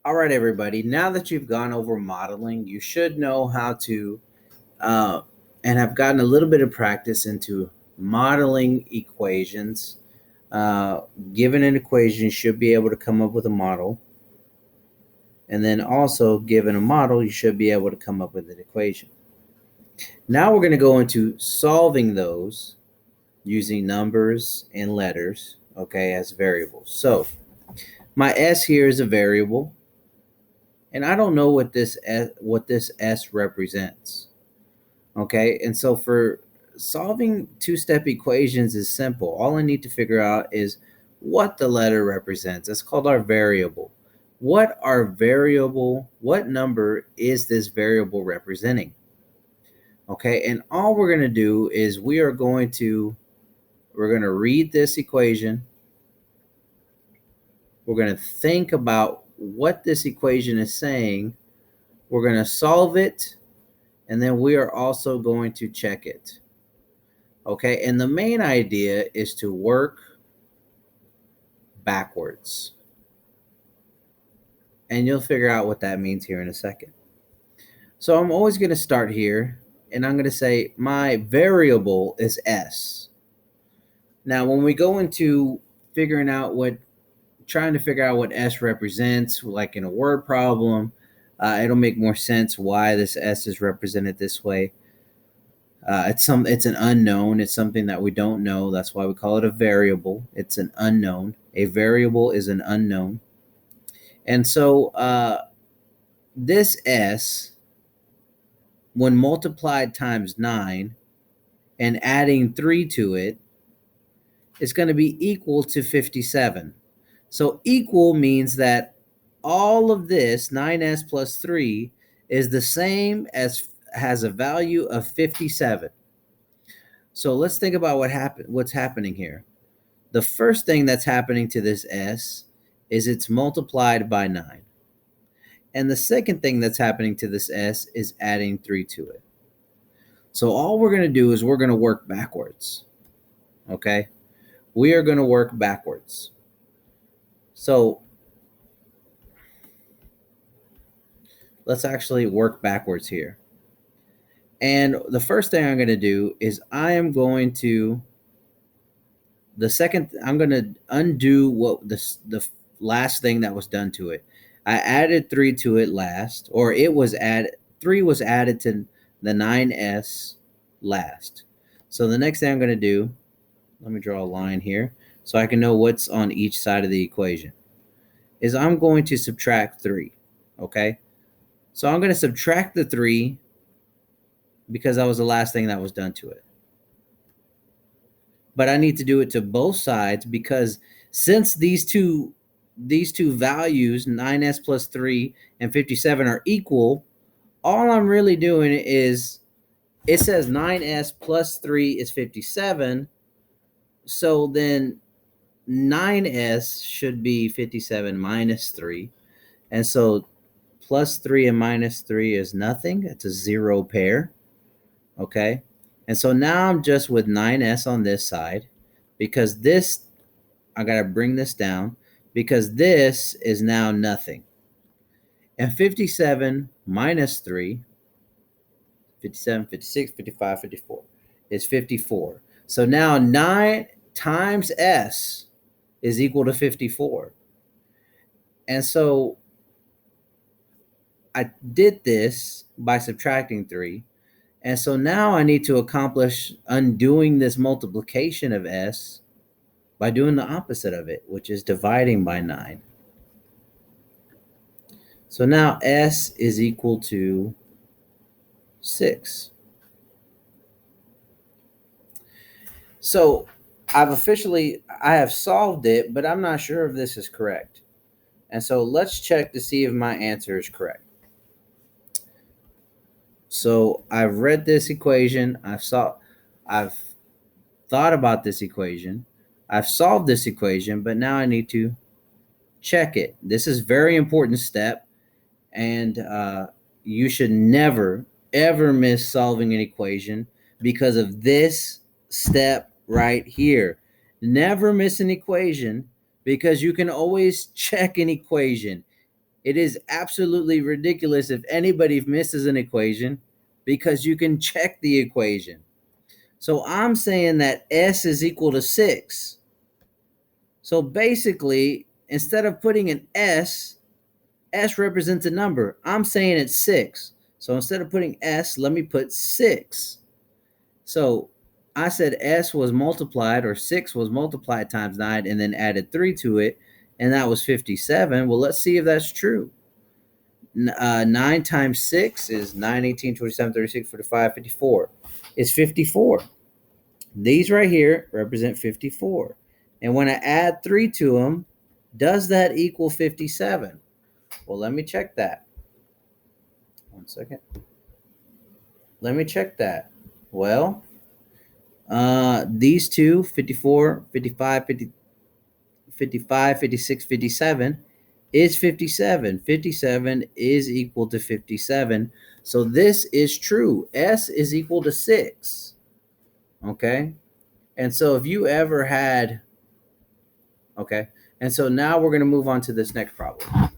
All right, everybody. Now that you've gone over modeling, you should know how to uh, and have gotten a little bit of practice into modeling equations. Uh, Given an equation, you should be able to come up with a model. And then also, given a model, you should be able to come up with an equation. Now we're going to go into solving those using numbers and letters, okay, as variables. So my S here is a variable, and I don't know what this S represents. Okay, and so for solving two-step equations is simple. All I need to figure out is what the letter represents. It's called our variable. What number is this variable representing? Okay, and all we're going to do is we're going to read this equation. We're going to think about what this equation is saying. We're going to solve it, and then we are also going to check it. Okay, and the main idea is to work backwards. And you'll figure out what that means here in a second. So I'm always going to start here, and I'm going to say my variable is S. Now, when we go into trying to figure out what S represents, like in a word problem, it'll make more sense why this S is represented this way. It's an unknown. It's something that we don't know. That's why we call it a variable. It's an unknown. A variable is an unknown. And so this S, when multiplied times 9 and adding 3 to it, is going to be equal to 57. So equal means that all of this, 9S plus 3, is the same as has a value of 57. So let's think about what's happening here. The first thing that's happening to this S is it's multiplied by 9. And the second thing that's happening to this S is adding 3 to it. So all we're going to do is we're going to work backwards. Okay? We are going to work backwards. So let's actually work backwards here. And the first thing I'm going to do is I'm going to undo what the last thing that was done to it. I added 3 to it last, or 3 was added to the 9S last. So the next thing I'm going to do, let me draw a line here so I can know what's on each side of the equation, is I'm going to subtract 3, okay? So I'm going to subtract the 3 because that was the last thing that was done to it. But I need to do it to both sides because since these two values, 9S plus 3 and 57, are equal, all I'm really doing is, it says 9S plus 3 is 57. So then 9S should be 57 minus 3. And so plus 3 and minus 3 is nothing. It's a zero pair. Okay. And so now I'm just with 9S on this side because this, I got to bring this down because this is now nothing. And 57 minus 3, 57, 56, 55, 54 is 54. So now 9 times S is equal to 54. And so I did this by subtracting 3. And so now I need to accomplish undoing this multiplication of S by doing the opposite of it, which is dividing by 9. So now S is equal to 6. So I have solved it, but I'm not sure if this is correct. And so let's check to see if my answer is correct. So I've read this equation. I've thought about this equation. I've solved this equation, but now I need to check it. This is a very important step, and you should never, ever miss solving an equation because of this step right here. Never miss an equation because you can always check an equation. It is absolutely ridiculous if anybody misses an equation because you can check the equation. So I'm saying that S is equal to 6. So basically, instead of putting an S, S represents a number. I'm saying it's 6. So instead of putting S, let me put 6. So I said S was multiplied, or 6 was multiplied times 9 and then added 3 to it, and that was 57. Well, let's see if that's true. 9 times 6 is 9, 18, 27, 36, 45, 54. It's 54. These right here represent 54. And when I add 3 to them, does that equal 57? Well, let me check that. One second. Let me check that. Well, these two, 54, 55, 50, 55, 56, 57, is 57. 57 is equal to 57. So this is true. S is equal to 6. Okay. And so if you ever had, okay. And so now we're going to move on to this next problem.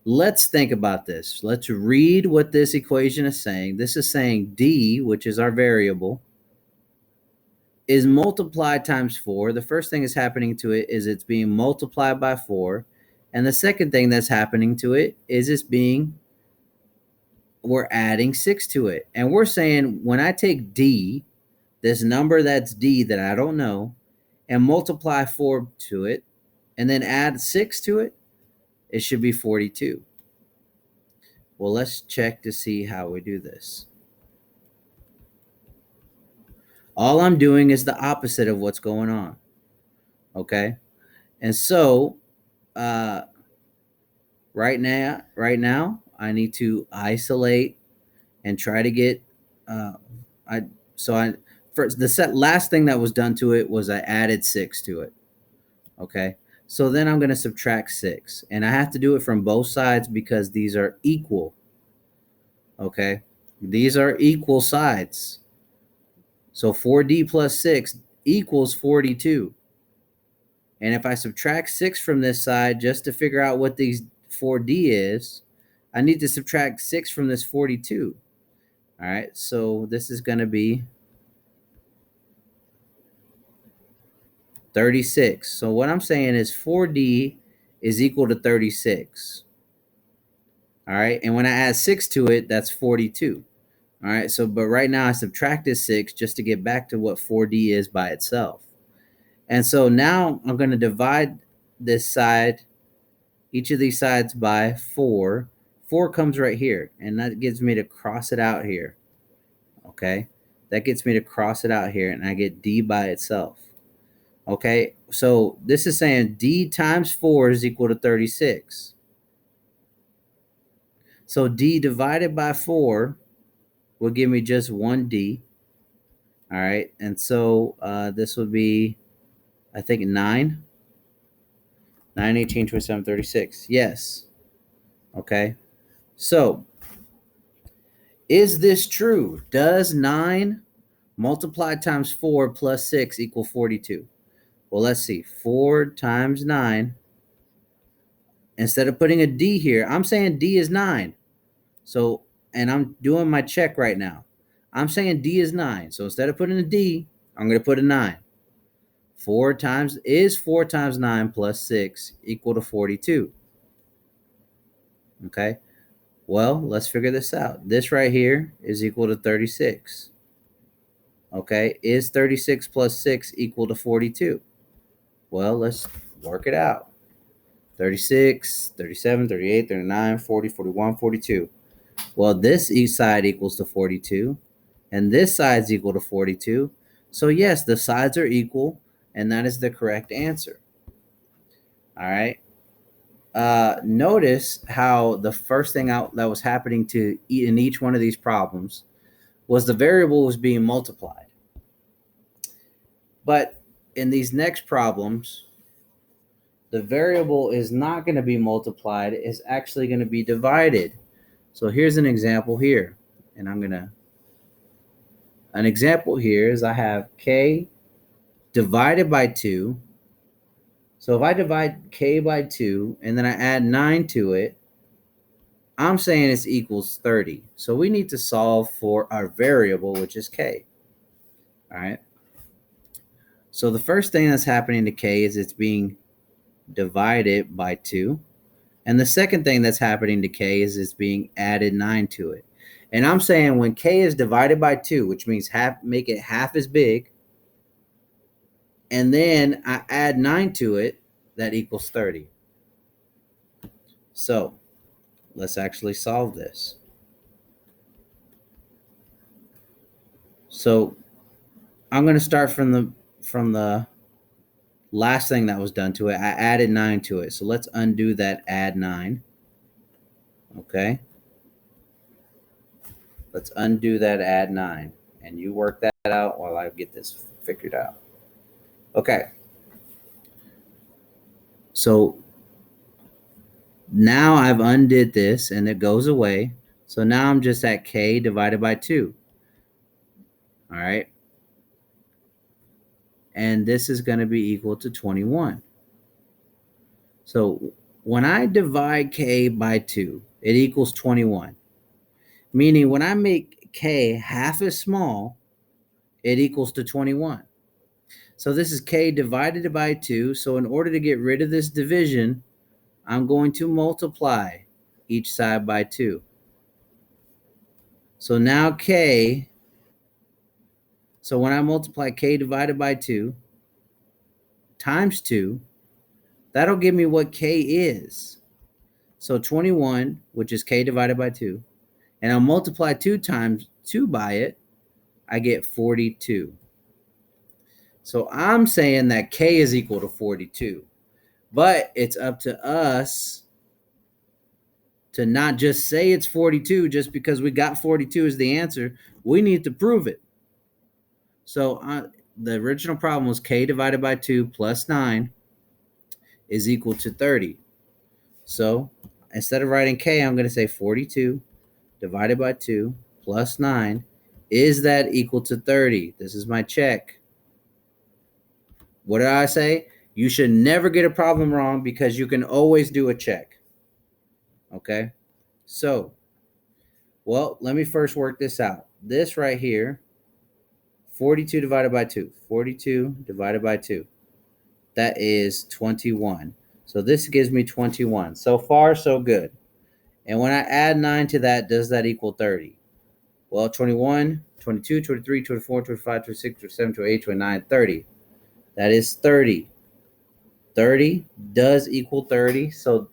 Let's think about this. Let's read what this equation is saying. This is saying D, which is our variable, is multiplied times 4. The first thing that's happening to it is it's being multiplied by 4. And the second thing that's happening to it is we're adding 6 to it. And we're saying when I take D, this number that's D that I don't know, and multiply 4 to it, and then add 6 to it, it should be 42. Well, let's check to see how we do this. All I'm doing is the opposite of what's going on. Okay? And so right now, I need to isolate and try to get first the last thing that was done to it was I added 6 to it. Okay? So then I'm going to subtract 6, and I have to do it from both sides because these are equal. Okay? These are equal sides. So 4D plus 6 equals 42. And if I subtract 6 from this side just to figure out what these 4D is, I need to subtract 6 from this 42. All right, so this is going to be 36. So what I'm saying is 4D is equal to 36. All right, and when I add 6 to it, that's 42. All right, so but right now I subtracted 6 just to get back to what 4D is by itself. And so now I'm going to divide this side, each of these sides by 4. 4 comes right here, and that gets me to cross it out here. Okay, that gets me to cross it out here, and I get D by itself. Okay, so this is saying D times 4 is equal to 36. So D divided by 4 will give me just 1D. All right, and so this would be, I think, 9, 18, 27, 36. Yes. Okay, so is this true? Does 9 multiplied times 4 plus 6 equal 42? Well, let's see. 4 times 9. Instead of putting a D here, I'm saying D is 9. So, and I'm doing my check right now. I'm saying D is 9. So instead of putting a D, I'm going to put a 9. 4 times 9 plus 6 equal to 42? Okay. Well, let's figure this out. This right here is equal to 36. Okay. Is 36 plus 6 equal to 42? Well, let's work it out. 36, 37, 38, 39, 40, 41, 42. Well, this each side equals to 42, and this side's equal to 42. So yes, the sides are equal, and that is the correct answer. All right. Notice how the first thing that was happening in each one of these problems was the variable was being multiplied. But in these next problems, the variable is not going to be multiplied. It's actually going to be divided. So here's an example here. And an example here is I have K divided by 2. So if I divide k by 2 and then I add 9 to it, I'm saying it's equals 30. So we need to solve for our variable, which is k. All right. So the first thing that's happening to k is it's being divided by 2. And the second thing that's happening to k is it's being added 9 to it. And I'm saying when k is divided by 2, which means make it half as big, and then I add 9 to it, that equals 30. So let's actually solve this. So I'm going to start from the last thing that was done to it. I added 9 to it. So let's undo that add 9. Okay. Let's undo that add 9. And you work that out while I get this figured out. Okay. So now I've undid this and it goes away. So now I'm just at k divided by 2. All right. And this is going to be equal to 21. So when I divide k by 2, it equals 21. Meaning when I make k half as small, it equals to 21. So this is k divided by 2. So in order to get rid of this division, I'm going to multiply each side by 2. So now k, so when I multiply k divided by 2 times 2, that'll give me what k is. So 21, which is k divided by 2, and I'll multiply 2 times 2 by it, I get 42. So I'm saying that k is equal to 42. But it's up to us to not just say it's 42 just because we got 42 as the answer. We need to prove it. So the original problem was k divided by 2 plus 9 is equal to 30. So instead of writing k, I'm going to say 42 divided by 2 plus 9. Is that equal to 30? This is my check. What did I say? You should never get a problem wrong because you can always do a check. Okay? So, well, let me first work this out. This right here, 42 divided by 2. 42 divided by 2. That is 21. So this gives me 21. So far, so good. And when I add 9 to that, does that equal 30? Well, 21, 22, 23, 24, 25, 26, 27, 28, 29, 30. That is 30. 30 does equal 30. So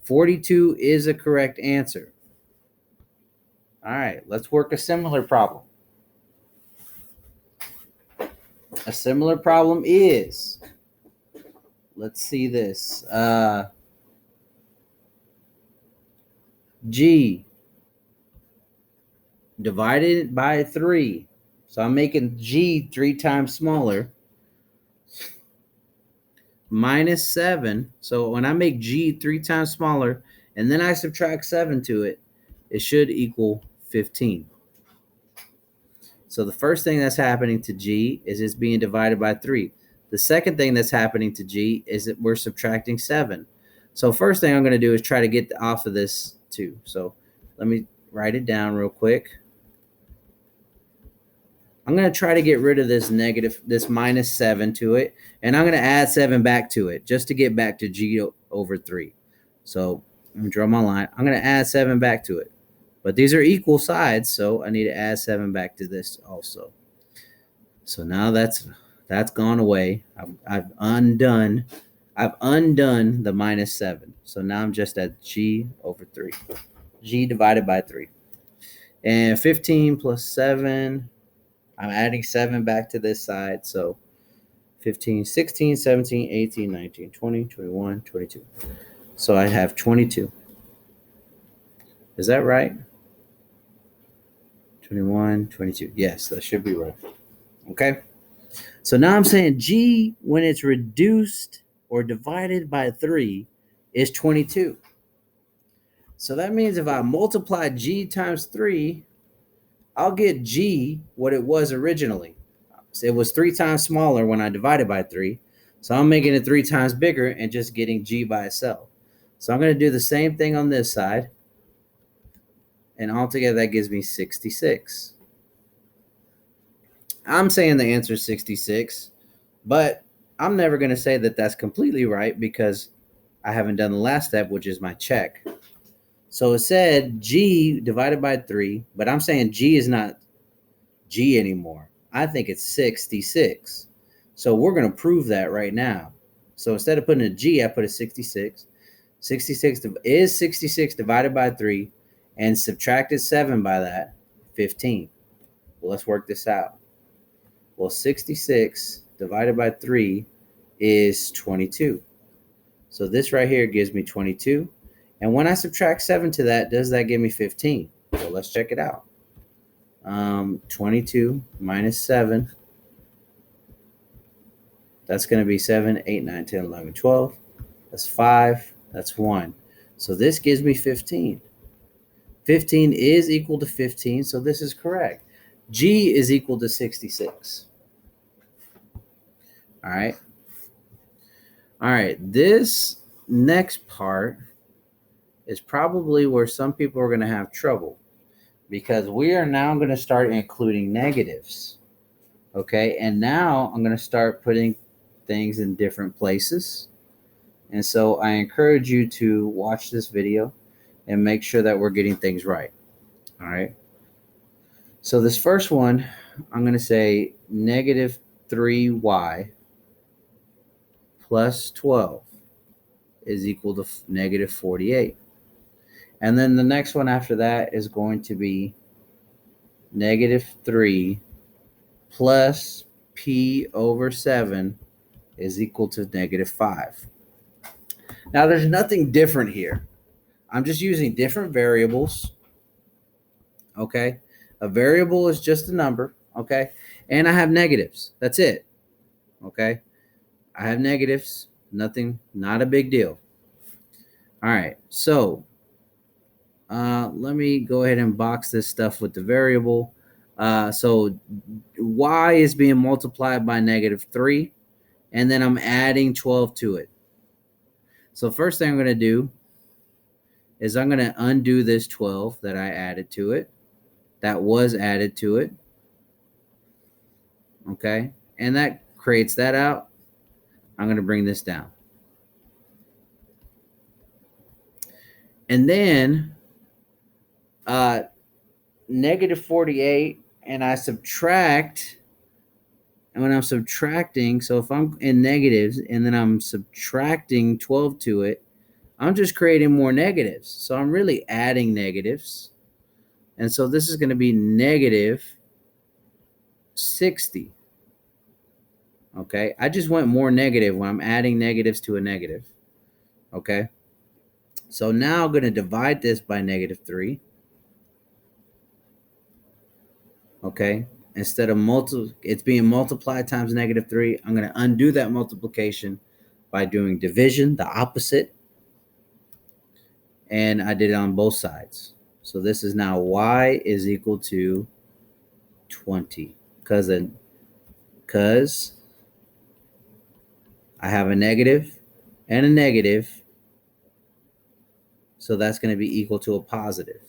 42 is a correct answer. All right, let's work a similar problem. A similar problem is, let's see this. G divided by 3. So I'm making G 3 times smaller. Minus 7. So when I make G 3 times smaller and then I subtract 7 to it, it should equal 15. So the first thing that's happening to G is it's being divided by 3. The second thing that's happening to G is that we're subtracting 7. So first thing I'm going to do is try to get off of this 2. So let me write it down real quick. I'm going to try to get rid of this minus 7 to it, and I'm going to add 7 back to it just to get back to G over 3. So I'm going to draw my line. I'm going to add 7 back to it. But these are equal sides, so I need to add 7 back to this also. So now that's gone away. I've undone the minus 7. So now I'm just at G over 3. G divided by 3. And 15 plus 7, I'm adding 7 back to this side. So 15, 16, 17, 18, 19, 20, 21, 22. So I have 22. Is that right? 21, 22. Yes, that should be right. Okay. So now I'm saying G, when it's reduced or divided by 3, is 22. So that means if I multiply G times 3, I'll get G what it was originally. It was 3 times smaller when I divided by 3. So I'm making it 3 times bigger and just getting G by itself. So I'm going to do the same thing on this side. And altogether, that gives me 66. I'm saying the answer is 66, but I'm never going to say that that's completely right because I haven't done the last step, which is my check. So it said G divided by 3, but I'm saying G is not G anymore. I think it's 66. So we're going to prove that right now. So instead of putting a G, I put a 66. 66 is 66 divided by 3 and subtracted 7 by that, 15. Well, let's work this out. Well, 66 divided by 3 is 22. So this right here gives me 22. And when I subtract 7 to that, does that give me 15? Well, let's check it out. 22 minus 7. That's going to be 7, 8, 9, 10, 11, 12. That's 5. That's 1. So this gives me 15. 15 is equal to 15, so this is correct. G is equal to 66. All right. All right. This next part is probably where some people are going to have trouble because we are now going to start including negatives. Okay. And now I'm going to start putting things in different places. And so I encourage you to watch this video and make sure that we're getting things right. All right. So this first one, I'm going to say negative 3y plus 12 is equal to negative 48. And then the next one after that is going to be negative 3 plus p over 7 is equal to negative 5. Now, there's nothing different here. I'm just using different variables. Okay. A variable is just a number. Okay. And I have negatives. That's it. Okay. I have negatives. Nothing, not a big deal. All right. So let me go ahead and box this stuff with the variable. So y is being multiplied by negative 3. And then I'm adding 12 to it. So first thing I'm going to do is I'm going to undo this 12 that I added to it. That was added to it. Okay. And that creates that out. I'm going to bring this down. And then negative 48, and I subtract. And when I'm subtracting, so if I'm in negatives and then I'm subtracting 12 to it, I'm just creating more negatives. So I'm really adding negatives. And so this is going to be negative 60. Okay. I just went more negative when I'm adding negatives to a negative. Okay. So now I'm going to divide this by negative 3. Okay. Instead of it's being multiplied times negative 3. I'm going to undo that multiplication by doing division, the opposite. And I did it on both sides. So this is now y is equal to 20 because I have a negative and a negative. So that's going to be equal to a positive.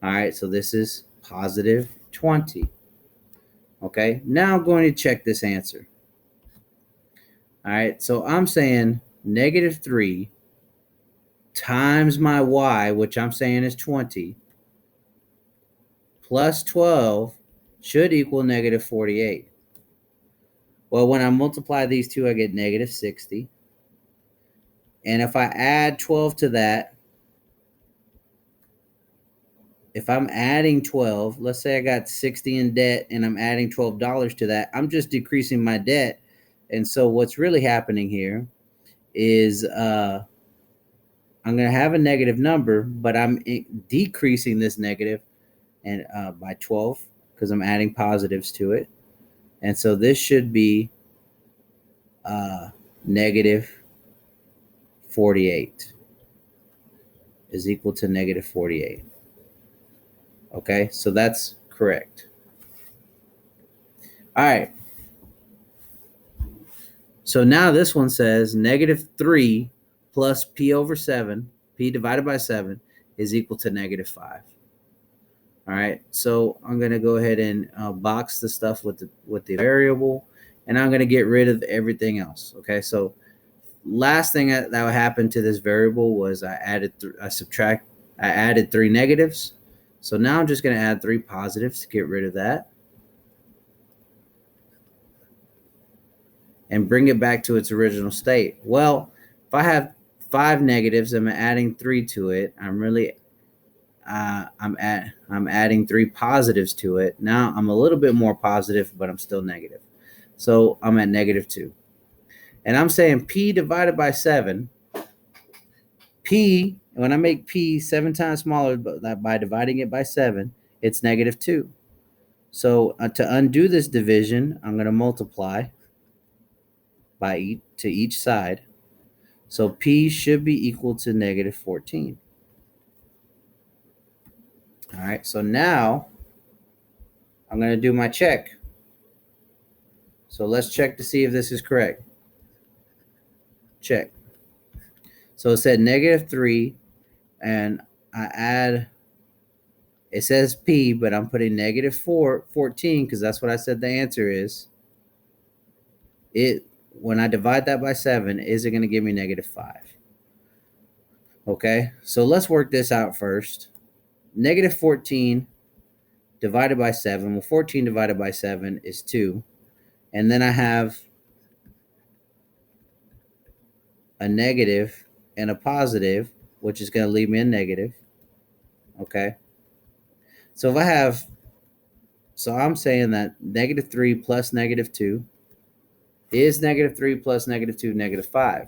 All right. So this is positive 20. Okay. Now I'm going to check this answer. All right. So I'm saying negative 3 times my y, which I'm saying is 20, plus 12 should equal negative 48. Well, when I multiply these two, I get negative 60. And if I add 12 to that, if I'm adding 12, let's say I got 60 in debt and I'm adding $12 to that, I'm just decreasing my debt. And so what's really happening here is I'm going to have a negative number, but I'm decreasing this negative and by 12 because I'm adding positives to it. And so this should be negative 48 is equal to negative 48. Okay, so that's correct. All right. So now this one says negative 3 plus p over 7, p divided by 7, is equal to negative 5. All right, so I'm going to go ahead and box the stuff with the variable, and I'm going to get rid of everything else. Okay, so last thing that would happen to this variable was I added 3 negatives. So now I'm just going to add 3 positives to get rid of that and bring it back to its original state. Well, if I have 5 negatives, I'm adding 3 to it. I'm adding 3 positives to it. Now I'm a little bit more positive, but I'm still negative. So I'm at negative 2. And I'm saying p divided by 7. P, when I make p 7 times smaller by dividing it by 7, it's negative 2. So to undo this division, I'm going to multiply to each side. So p should be equal to negative 14. All right, so now I'm going to do my check. So let's check to see if this is correct. Check. So it said negative 3, and it says p, but I'm putting negative 14 because that's what I said the answer is. When I divide that by 7, is it going to give me negative 5? Okay, so let's work this out first. Negative 14 divided by 7. Well, 14 divided by 7 is 2. And then I have a negative and a positive, which is going to leave me a negative. Okay. So I'm saying that negative 3 plus negative 2 is negative 3 plus negative 2, negative 5.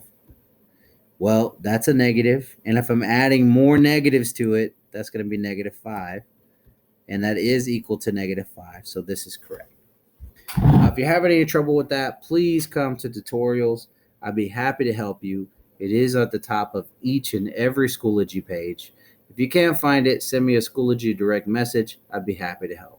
Well, that's a negative. And if I'm adding more negatives to it, that's going to be negative 5. And that is equal to negative 5. So this is correct. If you're having any trouble with that, please come to tutorials. I'd be happy to help you. It is at the top of each and every Schoology page. If you can't find it, send me a Schoology direct message. I'd be happy to help.